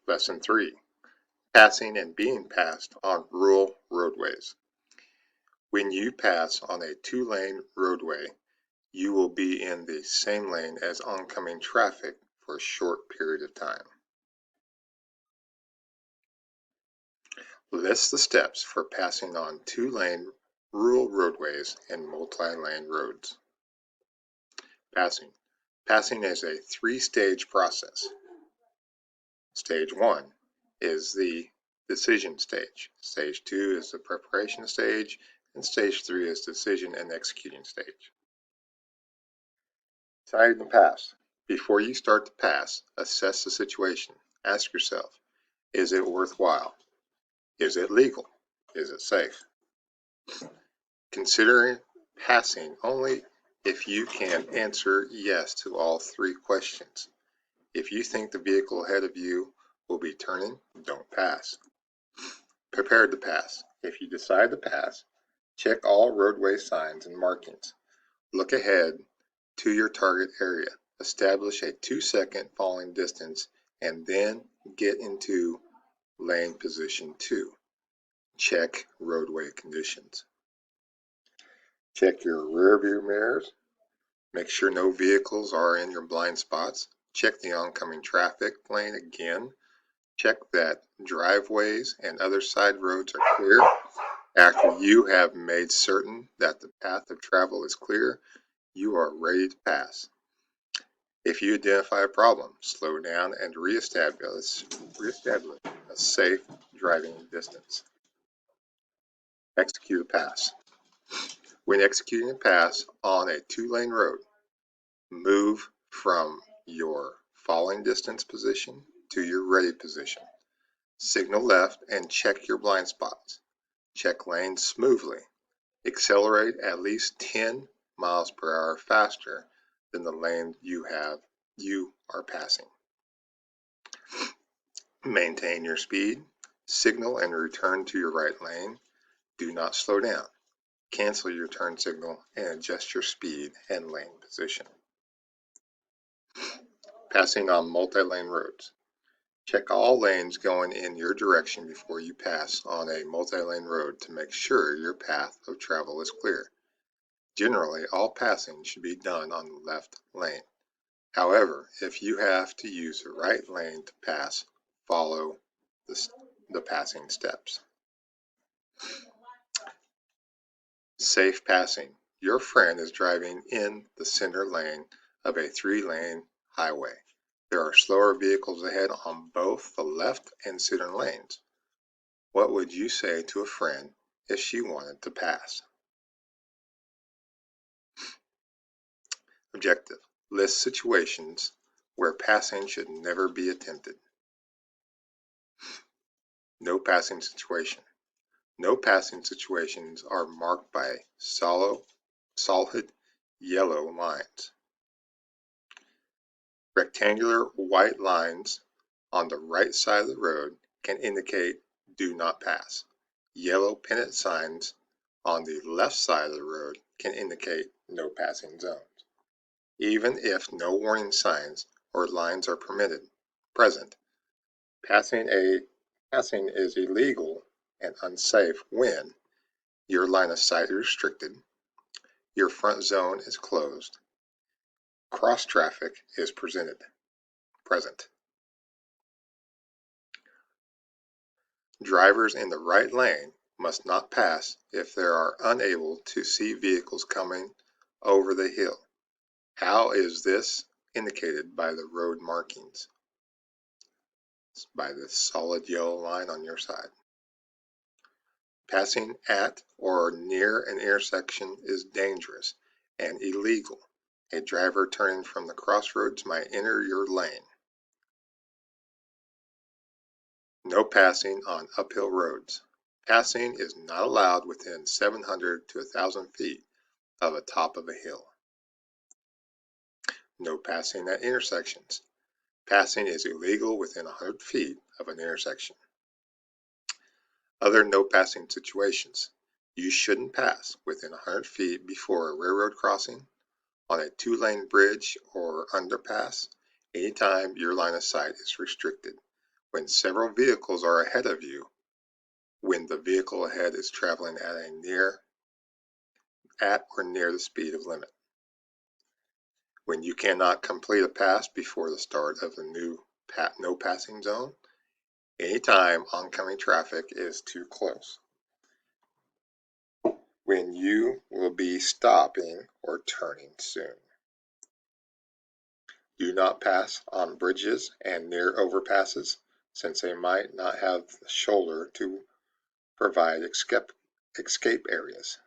Lesson 3. Passing and being passed on rural roadways. When you pass on a two-lane roadway, you will be in the same lane as oncoming traffic for a short period of time. List the steps for passing on two-lane rural roadways and multi-lane roads. Passing. Passing is a three-stage process. Stage 1 is the decision stage. Stage 2 is the preparation stage, and stage 3 is decision and executing stage. Deciding to pass. Before you start to pass, assess the situation. Ask yourself, is it worthwhile? Is it legal? Is it safe? Considering passing only if you can answer yes to all three questions. If you think the vehicle ahead of you will be turning, don't pass. Prepared to pass. If you decide to pass, check all roadway signs and markings. Look ahead to your target area. Establish a 2-second falling distance and then get into lane position 2. Check roadway conditions. Check your rear view mirrors. Make sure no vehicles are in your blind spots. Check the oncoming traffic lane again. Check that driveways and other side roads are clear. After you have made certain that the path of travel is clear, you are ready to pass. If you identify a problem, slow down and reestablish a safe driving distance. Execute a pass. When executing a pass on a two-lane road, move from your falling distance position to your ready position. Signal left and check your blind spots. Check lanes smoothly. Accelerate at least 10 miles per hour faster than the lane you are passing. Maintain your speed. Signal and return to your right lane. Do not slow down. Cancel your turn signal and adjust your speed and lane position. Passing on multi-lane roads. Check all lanes going in your direction before you pass on a multi-lane road to make sure your path of travel is clear. Generally, all passing should be done on the left lane. However, if you have to use the right lane to pass, follow the passing steps. Safe passing. Your friend is driving in the center lane of a 3-lane highway. There are slower vehicles ahead on both the left and center lanes. What would you say to a friend if she wanted to pass? Objective. List situations where passing should never be attempted. No passing situation. No passing situations are marked by solid yellow lines. Rectangular white lines on the right side of the road can indicate do not pass. Yellow pennant signs on the left side of the road can indicate no passing zones. Even if no warning signs or lines are present, passing is illegal and unsafe when your line of sight is restricted, your front zone is closed, cross traffic is present. Drivers in the right lane must not pass if they are unable to see vehicles coming over the hill. How is this indicated by the road markings? It's by the solid yellow line on your side. Passing at or near an intersection is dangerous and illegal. A driver turning from the crossroads might enter your lane. No passing on uphill roads. Passing is not allowed within 700 to 1,000 feet of the top of a hill. No passing at intersections. Passing is illegal within 100 feet of an intersection. Other no passing situations. You shouldn't pass within 100 feet before a railroad crossing, on a 2-lane bridge or underpass, anytime your line of sight is restricted. When several vehicles are ahead of you, when the vehicle ahead is traveling at or near the speed of limit. When you cannot complete a pass before the start of the new no passing zone, anytime oncoming traffic is too close. When you will be stopping or turning soon. Do not pass on bridges and near overpasses, since they might not have the shoulder to provide escape areas.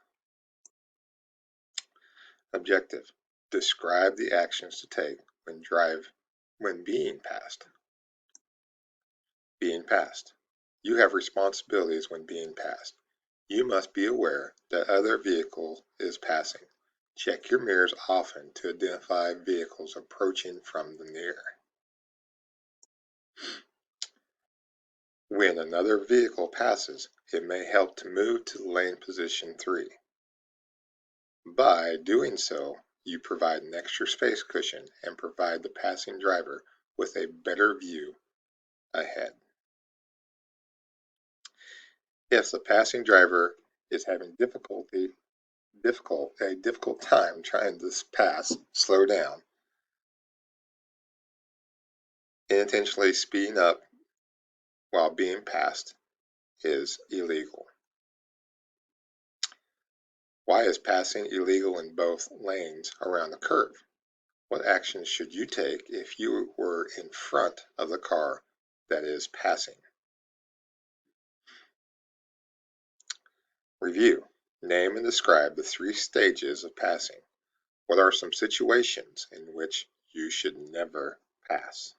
Objective: describe the actions to take when being passed. Being passed. You have responsibilities when being passed. You must be aware that other vehicle is passing. Check your mirrors often to identify vehicles approaching from the near. When another vehicle passes, it may help to move to lane position 3. By doing so, you provide an extra space cushion and provide the passing driver with a better view ahead. If the passing driver is having a difficult time trying to pass, slow down. Intentionally speeding up while being passed is illegal. Why is passing illegal in both lanes around the curve? What actions should you take if you were in front of the car that is passing? Review. Name and describe the 3 stages of passing. What are some situations in which you should never pass?